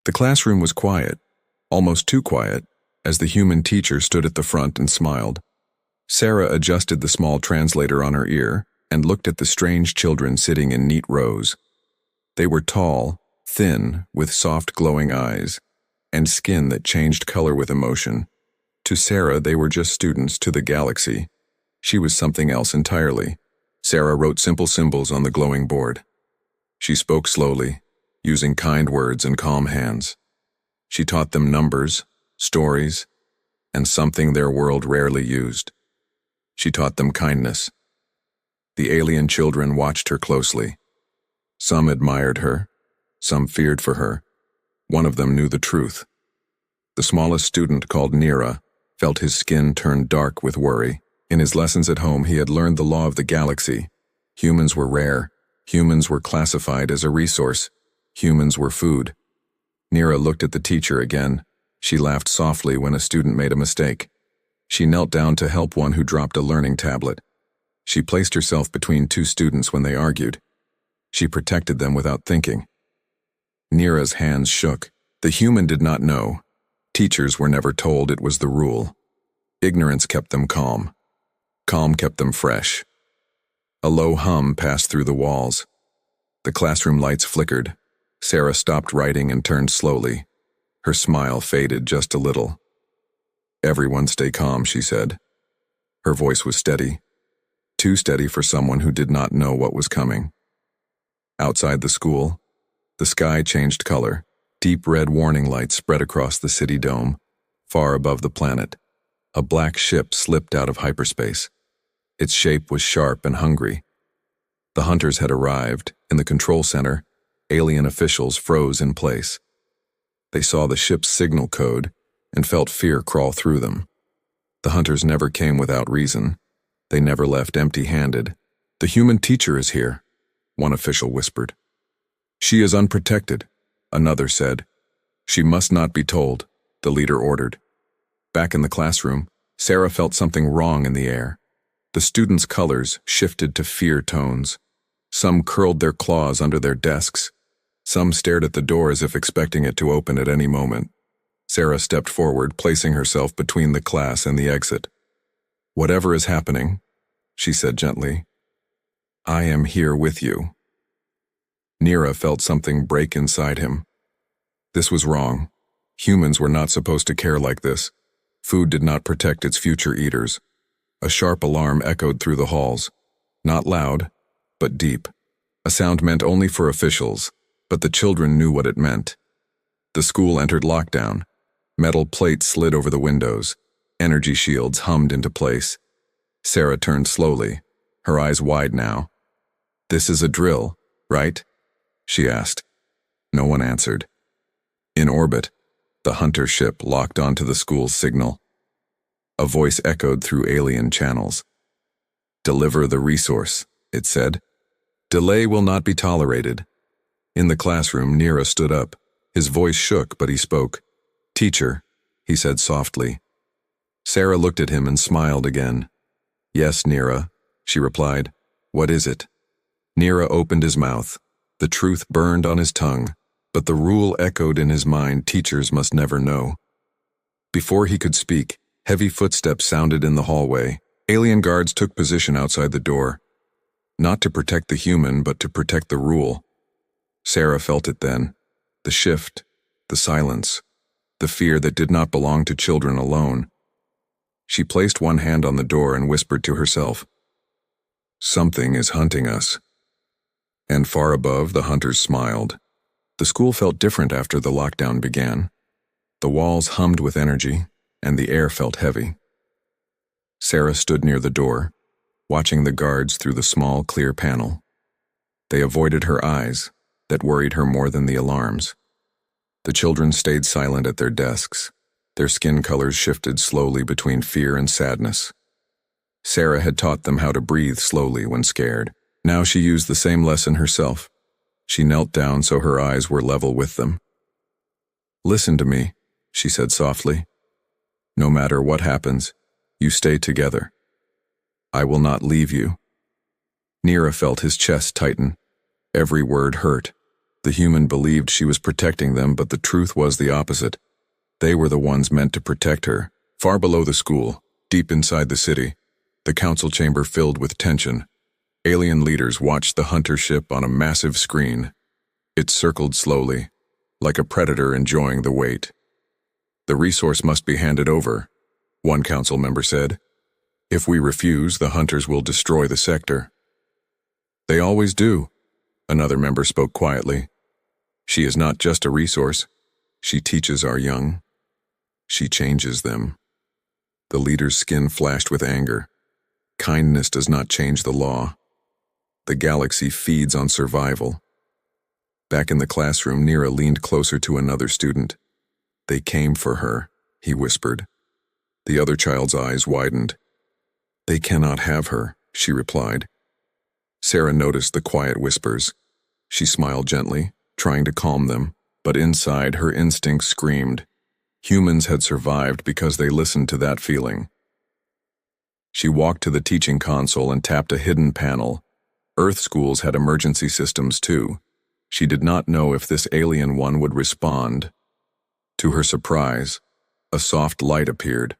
The classroom was quiet, almost too quiet, as the human teacher stood at the front and smiled. Sarah adjusted the small translator on her ear and looked at the strange children sitting in neat rows. They were tall, thin, with soft glowing eyes, and skin that changed color with emotion. To Sarah, they were just students to the galaxy. She was something else entirely. Sarah wrote simple symbols on the glowing board. She spoke slowly, using kind words and calm hands. She taught them numbers, stories, and something their world rarely used. She taught them kindness. The alien children watched her closely. Some admired her, some feared for her. One of them knew the truth. The smallest student, called Nira, felt his skin turn dark with worry. In his lessons at home, he had learned the law of the galaxy. Humans were rare. Humans were classified as a resource. Humans were food. Nira looked at the teacher again. She laughed softly when a student made a mistake. She knelt down to help one who dropped a learning tablet. She placed herself between two students when they argued. She protected them without thinking. Nira's hands shook. The human did not know. Teachers were never told it was the rule. Ignorance kept them calm. Calm kept them fresh. A low hum passed through the walls. The classroom lights flickered. Sarah stopped writing and turned slowly. Her smile faded just a little. "Everyone stay calm," she said. Her voice was steady. Too steady for someone who did not know what was coming. Outside the school, the sky changed color. Deep red warning lights spread across the city dome, far above the planet. A black ship slipped out of hyperspace. Its shape was sharp and hungry. The hunters had arrived. In the control center, alien officials froze in place. They saw the ship's signal code and felt fear crawl through them. The hunters never came without reason. They never left empty-handed. "The human teacher is here," one official whispered. "She is unprotected," another said. "She must not be told," the leader ordered. Back in the classroom, Sarah felt something wrong in the air. The students' colors shifted to fear tones. Some curled their claws under their desks. Some stared at the door as if expecting it to open at any moment. Sarah stepped forward, placing herself between the class and the exit. "Whatever is happening," she said gently, "I am here with you." Nira felt something break inside him. This was wrong. Humans were not supposed to care like this. Food did not protect its future eaters. A sharp alarm echoed through the halls. Not loud, but deep. A sound meant only for officials, but the children knew what it meant. The school entered lockdown. Metal plates slid over the windows. Energy shields hummed into place. Sarah turned slowly, her eyes wide now. "This is a drill, right?" she asked. No one answered. In orbit, the hunter ship locked onto the school's signal. A voice echoed through alien channels. "Deliver the resource," it said. "Delay will not be tolerated." In the classroom, Nira stood up. His voice shook, but he spoke. "Teacher," he said softly. Sarah looked at him and smiled again. "Yes, Nira," she replied. "What is it?" Nira opened his mouth. The truth burned on his tongue, but the rule echoed in his mind: teachers must never know. Before he could speak, heavy footsteps sounded in the hallway. Alien guards took position outside the door. Not to protect the human, but to protect the rule. Sarah felt it then. The shift, the silence, the fear that did not belong to children alone. She placed one hand on the door and whispered to herself, "Something is hunting us." And far above, the hunters smiled. The school felt different after the lockdown began. The walls hummed with energy, and the air felt heavy. Sarah stood near the door, watching the guards through the small, clear panel. They avoided her eyes, that worried her more than the alarms. The children stayed silent at their desks. Their skin colors shifted slowly between fear and sadness. Sarah had taught them how to breathe slowly when scared. Now she used the same lesson herself. She knelt down so her eyes were level with them. "Listen to me," she said softly. "No matter what happens, you stay together. I will not leave you." Nira felt his chest tighten. Every word hurt. The human believed she was protecting them, but the truth was the opposite. They were the ones meant to protect her. Far below the school, deep inside the city, the council chamber filled with tension. Alien leaders watched the hunter ship on a massive screen. It circled slowly, like a predator enjoying the wait. "The resource must be handed over," one council member said. "If we refuse, the hunters will destroy the sector." "They always do," another member spoke quietly. "She is not just a resource. She teaches our young. She changes them." The leader's skin flashed with anger. Kindness does not change the law. The galaxy feeds on survival. Back in the classroom, Nira leaned closer to another student. "They came for her," he whispered. The other child's eyes widened. "They cannot have her," she replied. Sarah noticed the quiet whispers. She smiled gently, trying to calm them, but inside her instinct screamed. Humans had survived because they listened to that feeling. She walked to the teaching console and tapped a hidden panel. Earth schools had emergency systems too. She did not know if this alien one would respond. To her surprise, a soft light appeared.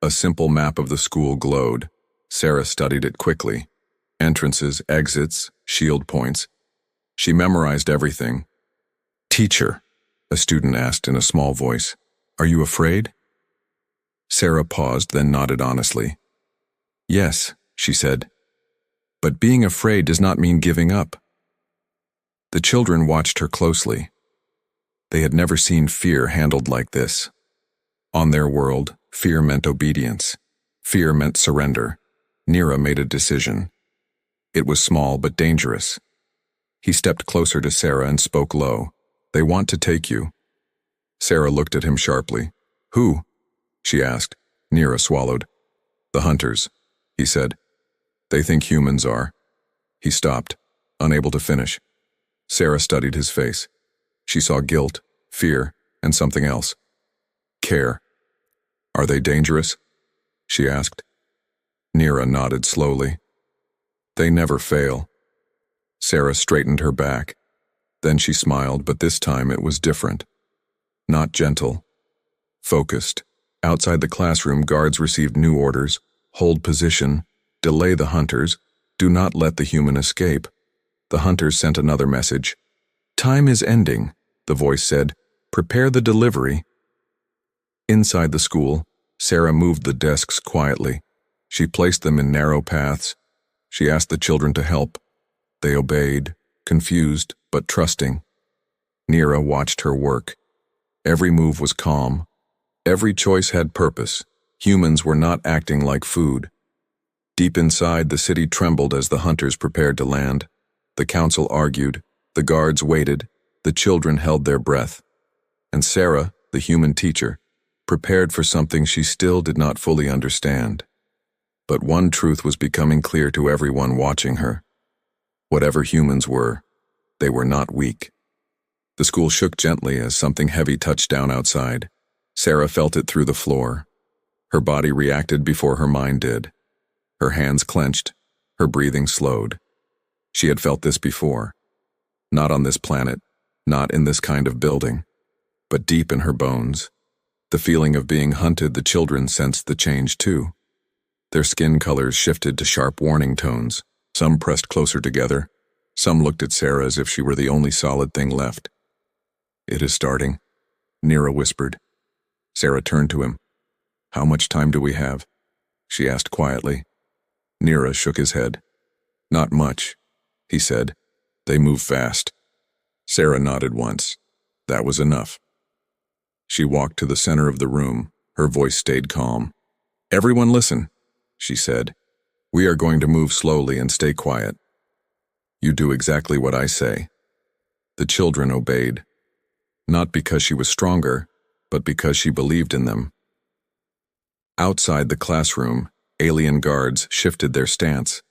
A simple map of the school glowed. Sarah studied it quickly. Entrances, exits, shield points. She memorized everything. "Teacher," a student asked in a small voice, "are you afraid?" Sarah paused, then nodded honestly. "Yes," she said. "But being afraid does not mean giving up." The children watched her closely. They had never seen fear handled like this. On their world, fear meant obedience. Fear meant surrender. Nira made a decision. It was small but dangerous. He stepped closer to Sarah and spoke low. "They want to take you." Sarah looked at him sharply. "Who?" she asked. Nira swallowed. "The hunters," he said. "They think humans are." He stopped, unable to finish. Sarah studied his face. She saw guilt, fear, and something else. Care. "Are they dangerous?" she asked. Nira nodded slowly. "They never fail." Sarah straightened her back. Then she smiled, but this time it was different. Not gentle. Focused. Outside the classroom, guards received new orders. Hold position. Delay the hunters. Do not let the human escape. The hunters sent another message. "Time is ending," the voice said. "Prepare the delivery." Inside the school, Sarah moved the desks quietly. She placed them in narrow paths. She asked the children to help. They obeyed, confused but trusting. Nira watched her work. Every move was calm. Every choice had purpose. Humans were not acting like food. Deep inside, the city trembled as the hunters prepared to land. The council argued. The guards waited. The children held their breath. And Sarah, the human teacher, prepared for something she still did not fully understand. But one truth was becoming clear to everyone watching her. Whatever humans were, they were not weak. The school shook gently as something heavy touched down outside. Sarah felt it through the floor. Her body reacted before her mind did. Her hands clenched, her breathing slowed. She had felt this before. Not on this planet, not in this kind of building, but deep in her bones. The feeling of being hunted, the children sensed the change too. Their skin colors shifted to sharp warning tones. Some pressed closer together. Some looked at Sarah as if she were the only solid thing left. "It is starting," Nira whispered. Sarah turned to him. "How much time do we have?" she asked quietly. Nira shook his head. "Not much," he said. "They move fast." Sarah nodded once. That was enough. She walked to the center of the room. Her voice stayed calm. "Everyone listen," she said. "We are going to move slowly and stay quiet. You do exactly what I say." The children obeyed. Not because she was stronger, but because she believed in them. Outside the classroom, alien guards shifted their stance.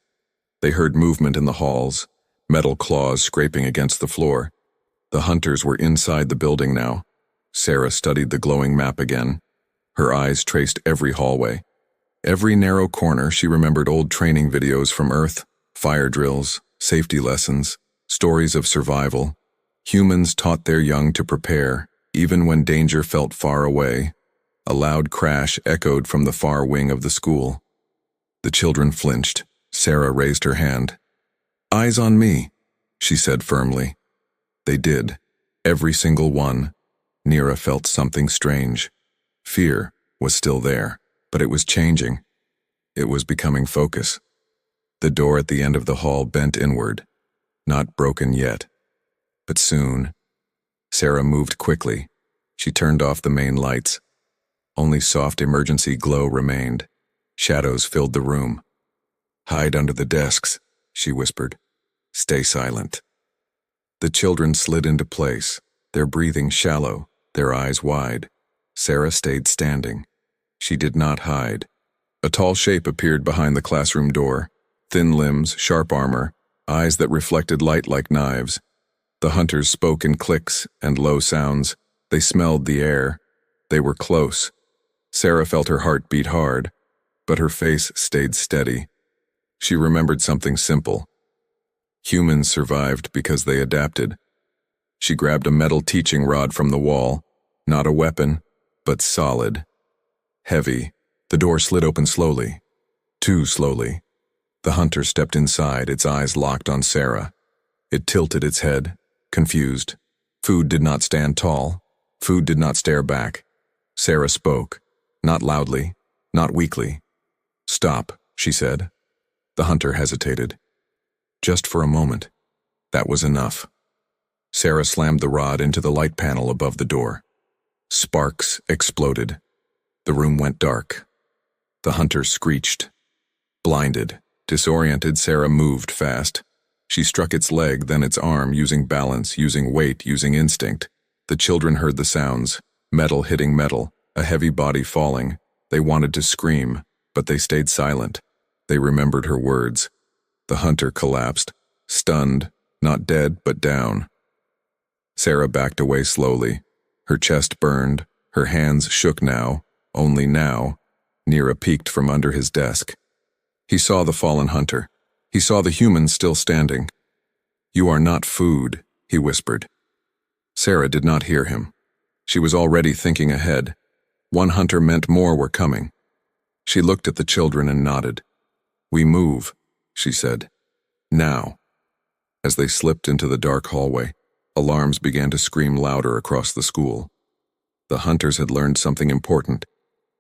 They heard movement in the halls, metal claws scraping against the floor. The hunters were inside the building now. Sarah studied the glowing map again. Her eyes traced every hallway. Every narrow corner. She remembered old training videos from Earth, fire drills, safety lessons, stories of survival. Humans taught their young to prepare, even when danger felt far away. A loud crash echoed from the far wing of the school. The children flinched. Sarah raised her hand. "Eyes on me," she said firmly. They did. Every single one. Neera felt something strange. Fear was still there, but it was changing. It was becoming focus. The door at the end of the hall bent inward. Not broken yet. But soon. Sarah moved quickly. She turned off the main lights. Only soft emergency glow remained. Shadows filled the room. "Hide under the desks," she whispered. "Stay silent." The children slid into place, their breathing shallow, their eyes wide. Sarah stayed standing. She did not hide. A tall shape appeared behind the classroom door. Thin limbs, sharp armor, eyes that reflected light like knives. The hunters spoke in clicks and low sounds. They smelled the air. They were close. Sarah felt her heart beat hard, but her face stayed steady. She remembered something simple. Humans survived because they adapted. She grabbed a metal teaching rod from the wall, not a weapon, but solid. Heavy. The door slid open slowly. Too slowly. The hunter stepped inside, its eyes locked on Sarah. It tilted its head, confused. Food did not stand tall. Food did not stare back. Sarah spoke, not loudly, not weakly. "Stop," she said. The hunter hesitated. Just for a moment. That was enough. Sarah slammed the rod into the light panel above the door. Sparks exploded. The room went dark. The hunter screeched. Blinded, disoriented, Sarah moved fast. She struck its leg, then its arm, using balance, using weight, using instinct. The children heard the sounds, metal hitting metal, a heavy body falling. They wanted to scream, but they stayed silent. They remembered her words. The hunter collapsed, stunned, not dead, but down. Sarah backed away slowly. Her chest burned, her hands shook now, only now. Neera peeked from under his desk. He saw the fallen hunter. He saw the humans still standing. "You are not food," he whispered. Sarah did not hear him. She was already thinking ahead. One hunter meant more were coming. She looked at the children and nodded. "We move," she said. "Now." As they slipped into the dark hallway, alarms began to scream louder across the school. The hunters had learned something important.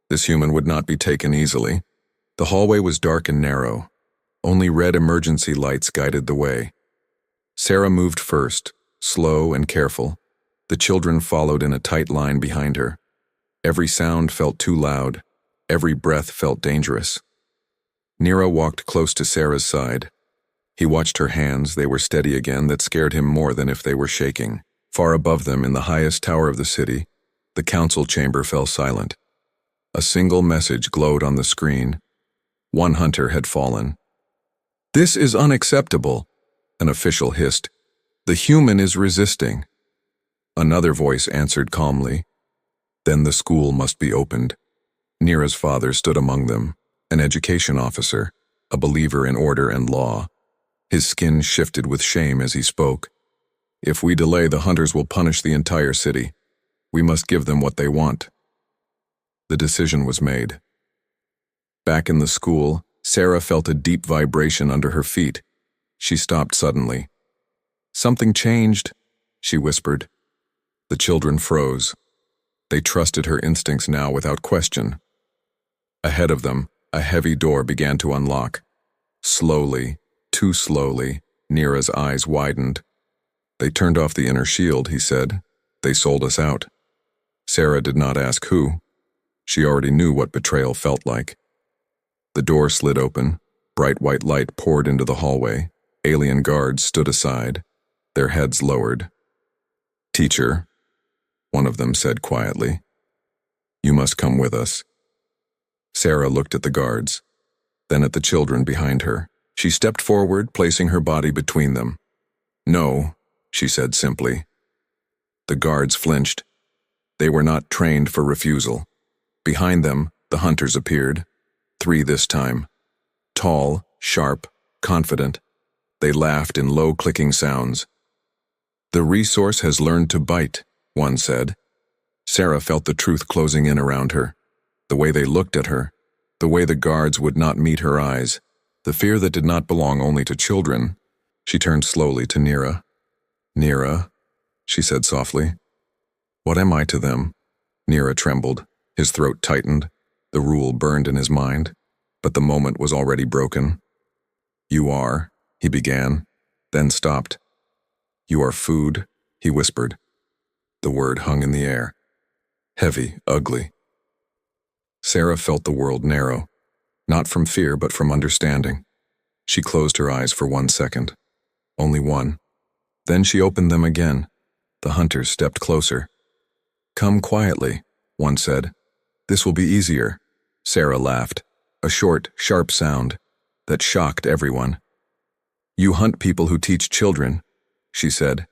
This human would not be taken easily. The hallway was dark and narrow. Only red emergency lights guided the way. Sarah moved first, slow and careful. The children followed in a tight line behind her. Every sound felt too loud. Every breath felt dangerous. Neera walked close to Sarah's side. He watched her hands. They were steady again. That scared him more than if they were shaking. Far above them, in the highest tower of the city, the council chamber fell silent. A single message glowed on the screen. One hunter had fallen. "This is unacceptable," an official hissed. "The human is resisting." Another voice answered calmly. "Then the school must be opened." Neera's father stood among them, an education officer, a believer in order and law. His skin shifted with shame as he spoke. "If we delay, the hunters will punish the entire city. We must give them what they want." The decision was made. Back in the school, Sarah felt a deep vibration under her feet. She stopped suddenly. "Something changed," she whispered. The children froze. They trusted her instincts now without question. Ahead of them, a heavy door began to unlock. Slowly, too slowly, Neera's eyes widened. "They turned off the inner shield," he said. "They sold us out." Sarah did not ask who. She already knew what betrayal felt like. The door slid open. Bright white light poured into the hallway. Alien guards stood aside, their heads lowered. "Teacher," one of them said quietly, "you must come with us." Sarah looked at the guards, then at the children behind her. She stepped forward, placing her body between them. "No," she said simply. The guards flinched. They were not trained for refusal. Behind them, the hunters appeared. 3 this time. Tall, sharp, confident. They laughed in low clicking sounds. The resource has learned to bite, one said. Sarah felt the truth closing in around her. The way they looked at her, the way the guards would not meet her eyes, the fear that did not belong only to children. She turned slowly to Nira. Nira, she said softly. What am I to them? Nira trembled. His throat tightened. The rule burned in his mind, but the moment was already broken. You are, he began, then stopped. You are food, he whispered. The word hung in the air. Heavy, ugly. Sarah felt the world narrow, not from fear but from understanding. She closed her eyes for 1 second. Only one. Then she opened them again. The hunters stepped closer. Come quietly, one said. This will be easier. Sarah laughed, a short, sharp sound that shocked everyone. You hunt people who teach children, she said.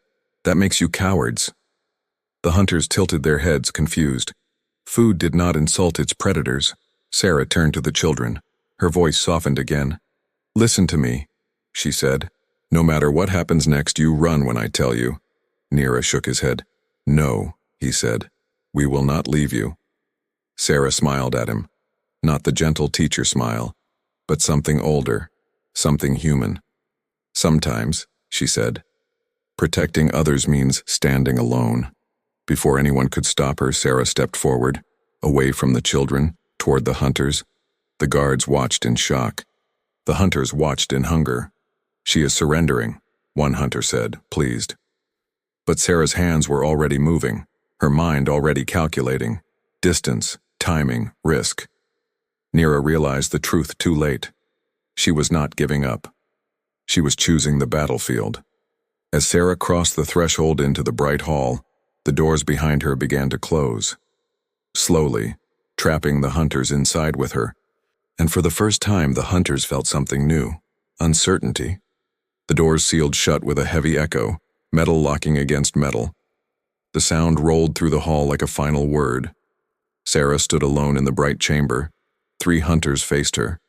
That makes you cowards. The hunters tilted their heads, confused. Food did not insult its predators. Sarah turned to the children. Her voice softened again. Listen to me, she said. No matter what happens next, you run when I tell you. Nira shook his head. No, he said. We will not leave you. Sarah smiled at him. Not the gentle teacher smile, but something older, something human. Sometimes, she said, protecting others means standing alone. Before anyone could stop her, Sarah stepped forward, away from the children, toward the hunters. The guards watched in shock. The hunters watched in hunger. She is surrendering, one hunter said, pleased. But Sarah's hands were already moving, her mind already calculating. Distance, timing, risk. Nira realized the truth too late. She was not giving up. She was choosing the battlefield. As Sarah crossed the threshold into the bright hall, the doors behind her began to close. Slowly, trapping the hunters inside with her. And for the first time, the hunters felt something new. Uncertainty. The doors sealed shut with a heavy echo, metal locking against metal. The sound rolled through the hall like a final word. Sarah stood alone in the bright chamber. 3 hunters faced her.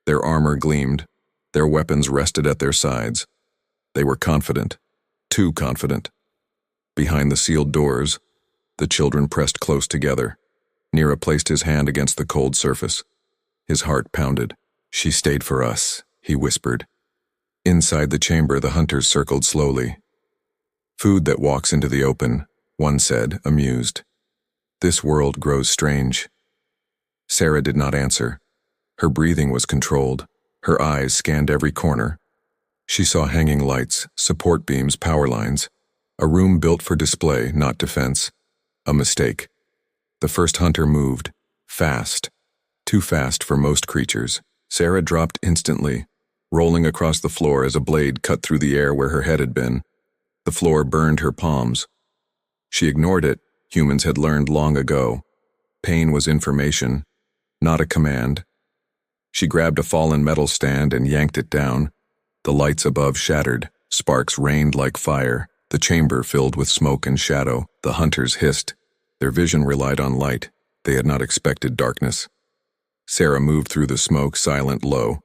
Their armor gleamed. Their weapons rested at their sides. They were confident. Too confident. Behind the sealed doors, the children pressed close together. Nira placed his hand against the cold surface. His heart pounded. She stayed for us, he whispered. Inside the chamber, the hunters circled slowly. Food that walks into the open, one said, amused. This world grows strange. Sarah did not answer. Her breathing was controlled. Her eyes scanned every corner. She saw hanging lights, support beams, power lines. A room built for display, not defense. A mistake. The first hunter moved. Fast. Too fast for most creatures. Sarah dropped instantly, rolling across the floor as a blade cut through the air where her head had been. The floor burned her palms. She ignored it. Humans had learned long ago. Pain was information, not a command. She grabbed a fallen metal stand and yanked it down. The lights above shattered. Sparks rained like fire. The chamber filled with smoke and shadow. The hunters hissed. Their vision relied on light. They had not expected darkness. Sarah moved through the smoke, silent, low.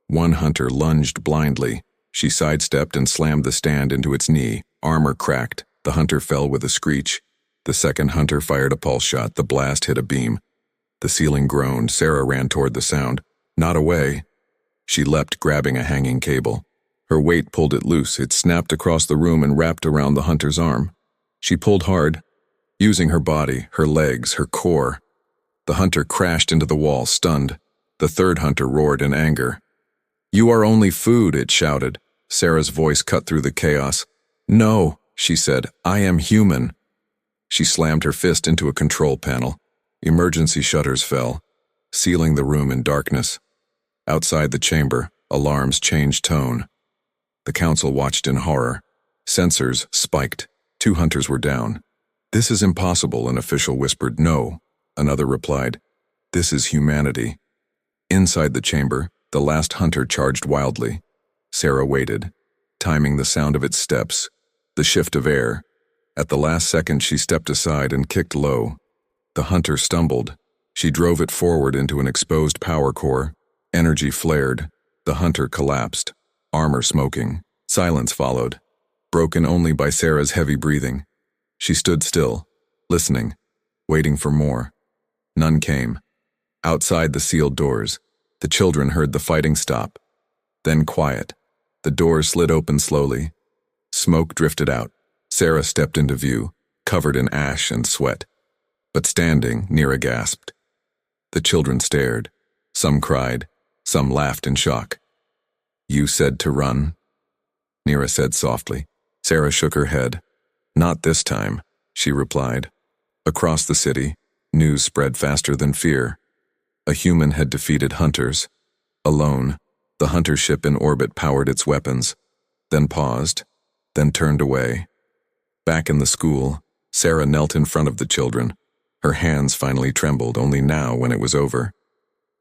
One hunter lunged blindly. She sidestepped and slammed the stand into its knee. Armor cracked. The hunter fell with a screech. The second hunter fired a pulse shot. The blast hit a beam. The ceiling groaned. Sarah ran toward the sound. Not away. She leapt, grabbing a hanging cable. Her weight pulled it loose. It snapped across the room and wrapped around the hunter's arm. She pulled hard, using her body, her legs, her core. The hunter crashed into the wall, stunned. The third hunter roared in anger. You are only food, it shouted. Sarah's voice cut through the chaos. No, she said, I am human. She slammed her fist into a control panel. Emergency shutters fell, sealing the room in darkness. Outside the chamber, alarms changed tone. The council watched in horror. Sensors spiked. 2 hunters were down. This is impossible, an official whispered. No, another replied. This is humanity. Inside the chamber, the last hunter charged wildly. Sarah waited, timing the sound of its steps, the shift of air. At the last second, she stepped aside and kicked low. The hunter stumbled. She drove it forward into an exposed power core. Energy flared. The hunter collapsed. Armor smoking. Silence followed. broken only by Sarah's heavy breathing. She stood still, listening, waiting for more. None came. Outside the sealed doors, the children heard the fighting stop. Then quiet. The doors slid open slowly. Smoke drifted out. Sarah stepped into view, covered in ash and sweat. But standing, Neera gasped. The children stared. Some cried. Some laughed in shock. "You said to run?" Neera said softly. Sarah shook her head. "Not this time," she replied. Across the city, news spread faster than fear. A human had defeated hunters. Alone, the hunter ship in orbit powered its weapons, then paused, then turned away. Back in the school, Sarah knelt in front of the children. Her hands finally trembled, only now when it was over.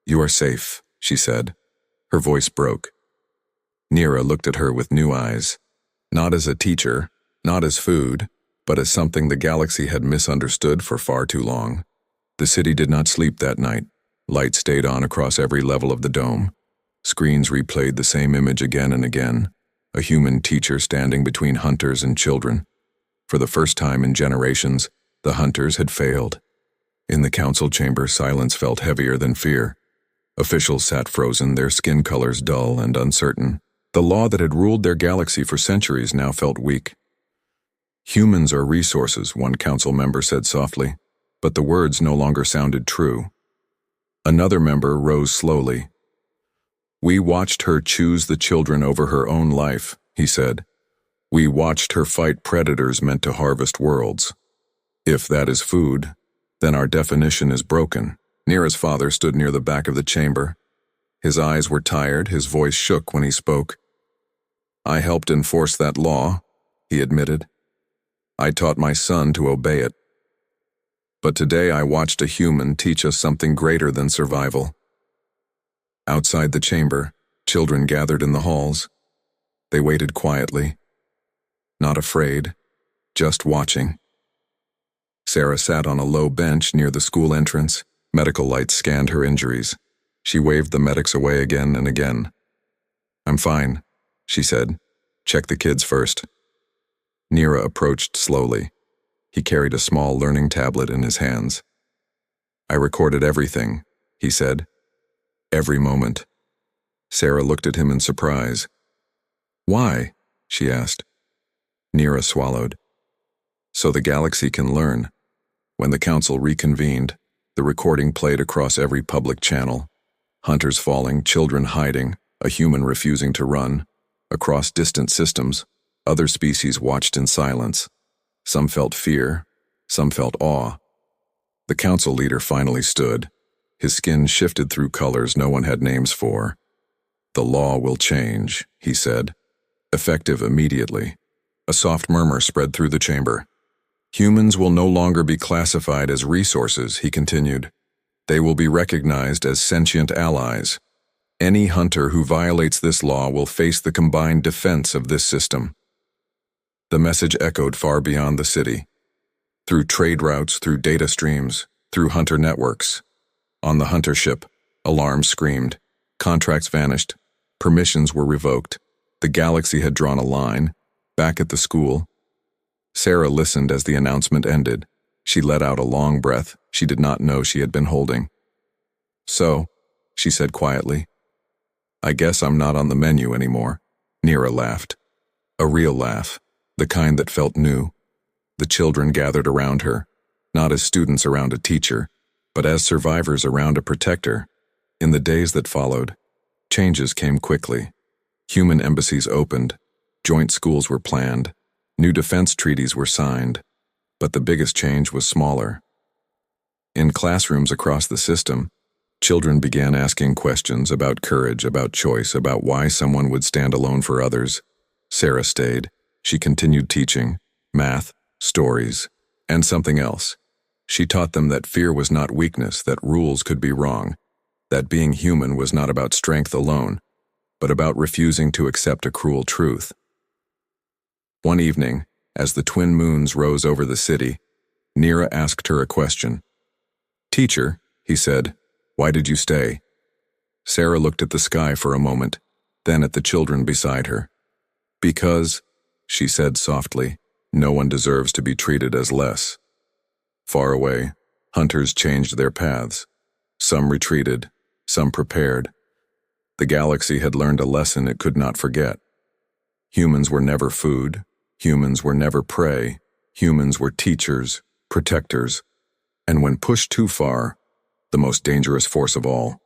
"You are safe," she said. Her voice broke. Neera looked at her with new eyes. Not as a teacher, not as food, but as something the galaxy had misunderstood for far too long. The city did not sleep that night. Lights stayed on across every level of the dome. Screens replayed the same image again and again, a human teacher standing between hunters and children. For the first time in generations, the hunters had failed. In the council chamber, silence felt heavier than fear. Officials sat frozen, their skin colors dull and uncertain. The law that had ruled their galaxy for centuries now felt weak. "Humans are resources," one council member said softly, but the words no longer sounded true. Another member rose slowly. "We watched her choose the children over her own life," he said. "We watched her fight predators meant to harvest worlds. If that is food, then our definition is broken." Neera's father stood near the back of the chamber. His eyes were tired, his voice shook when he spoke. "I helped enforce that law," he admitted. "I taught my son to obey it. But today I watched a human teach us something greater than survival." Outside the chamber, children gathered in the halls. They waited quietly, not afraid, just watching. Sarah sat on a low bench near the school entrance. Medical lights scanned her injuries. She waved the medics away again and again. "I'm fine," she said. "Check the kids first." Neera approached slowly. He carried a small learning tablet in his hands. "I recorded everything," he said. "Every moment." Sarah looked at him in surprise. "Why?" she asked. Neera swallowed. "So the galaxy can learn." When the council reconvened, the recording played across every public channel. Hunters falling, children hiding, a human refusing to run. Across distant systems, other species watched in silence. Some felt fear, some felt awe. The council leader finally stood. His skin shifted through colors no one had names for. "The law will change," he said, effective immediately. A soft murmur spread through the chamber. "Humans will no longer be classified as resources," he continued. "They will be recognized as sentient allies. Any hunter who violates this law will face the combined defense of this system." The message echoed far beyond the city. Through trade routes, through data streams, through hunter networks. On the hunter ship, alarms screamed. Contracts vanished. Permissions were revoked. The galaxy had drawn a line. Back at the school, Sarah listened as the announcement ended. She let out a long breath she did not know she had been holding. "So," she said quietly, "I guess I'm not on the menu anymore." Neera laughed. A real laugh, the kind that felt new. The children gathered around her, not as students around a teacher, but as survivors around a protector. In the days that followed, changes came quickly. Human embassies opened, joint schools were planned, new defense treaties were signed, but the biggest change was smaller. In classrooms across the system, children began asking questions about courage, about choice, about why someone would stand alone for others. Sarah stayed. She continued teaching, math, stories, and something else. She taught them that fear was not weakness, that rules could be wrong, that being human was not about strength alone, but about refusing to accept a cruel truth. One evening, as the twin moons rose over the city, Neera asked her a question. "Teacher," he said, "why did you stay?" Sarah looked at the sky for a moment, then at the children beside her. "Because," she said softly. No one deserves to be treated as less. Far away, hunters changed their paths. Some retreated, some prepared. The galaxy had learned a lesson it could not forget. Humans were never food. Humans were never prey. Humans were teachers, protectors, and when pushed too far, the most dangerous force of all.